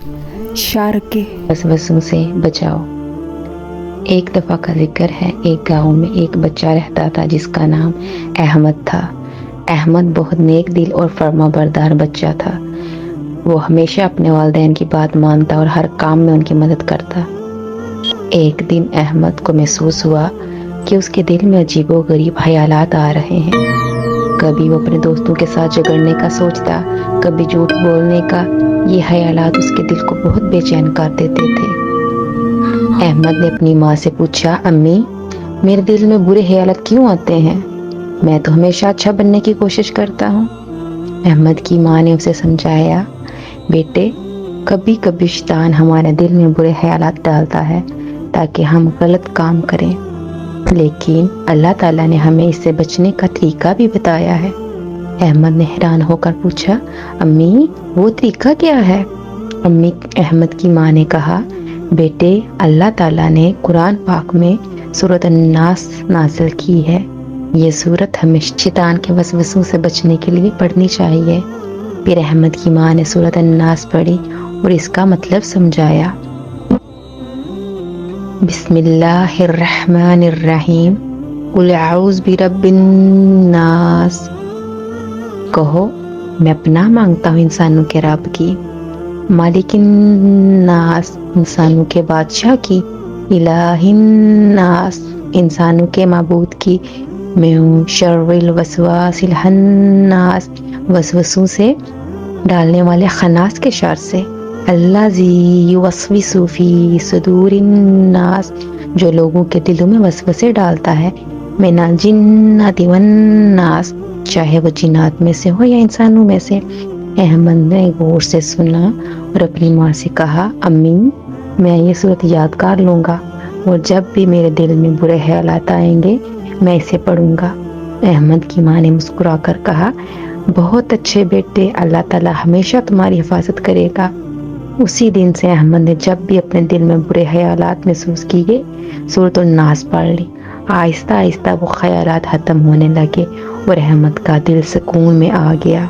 شر کے وسوسوں سے بچاؤ۔ ایک دفعہ کا ذکر ہے، ایک گاؤں میں ایک بچہ رہتا تھا جس کا نام احمد تھا۔ احمد بہت نیک دل اور فرما بردار بچہ تھا۔ وہ ہمیشہ اپنے والدین کی بات مانتا اور ہر کام میں ان کی مدد کرتا۔ ایک دن احمد کو محسوس ہوا کہ اس کے دل میں عجیب و غریب خیالات آ رہے ہیں۔ کبھی وہ اپنے دوستوں کے ساتھ جھگڑنے کا سوچتا، کبھی جھوٹ بولنے کا۔ یہ خیالات اس کے دل کو بہت بے چین کر دیتے تھے۔ احمد نے اپنی ماں سے پوچھا، امی میرے دل میں برے خیالات کیوں آتے ہیں؟ میں تو ہمیشہ اچھا بننے کی کوشش کرتا ہوں۔ احمد کی ماں نے اسے سمجھایا، بیٹے کبھی کبھی شیطان ہمارے دل میں برے خیالات ڈالتا ہے تاکہ ہم غلط کام کریں، لیکن اللہ تعالیٰ نے ہمیں اس سے بچنے کا طریقہ بھی بتایا ہے۔ احمد نے حیران ہو کر پوچھا، امی وہ طریقہ کیا ہے؟ امی احمد کی ماں نے کہا، بیٹے اللہ تعالیٰ نے قرآن پاک میں سورۃ الناس نازل کی ہے۔ یہ سورت ہمیں شیطان کے وسوسوں سے بچنے کے لیے پڑھنی چاہیے۔ پھر احمد کی ماں نے سورۃ الناس پڑھی اور اس کا مطلب سمجھایا۔ بسم اللہ الرحمن الرحیم، قل اعوذ برب الناس، کہو میں پناہ مانگتا ہوں انسانوں کے رب کی، مالک الناس انسانوں کے بادشاہ کی، الہ الناس انسانوں کے معبود کی، من شر الوسواس الخناس وسوسوں سے ڈالنے والے خناس کے شر سے، الذی یوسوس فی صدور الناس جو لوگوں کے دلوں میں وسوسے ڈالتا ہے، من الجنۃ والناس چاہے وہ جنات میں سے ہو یا انسانوں میں سے۔ احمد نے غور سے سنا اور اپنی ماں سے کہا، امی میں یہ صورت یاد کر لوں گا اور جب بھی میرے دل میں برے خیالات آئیں گے میں اسے پڑھوں گا۔ احمد کی ماں نے مسکرا کر کہا، بہت اچھے بیٹے، اللہ تعالیٰ ہمیشہ تمہاری حفاظت کرے گا۔ اسی دن سے احمد نے جب بھی اپنے دل میں برے خیالات محسوس کیے سورۃ الناس پڑھ لی۔ آہستہ آہستہ وہ خیالات ختم ہونے لگے اور احمد کا دل سکون میں آ گیا۔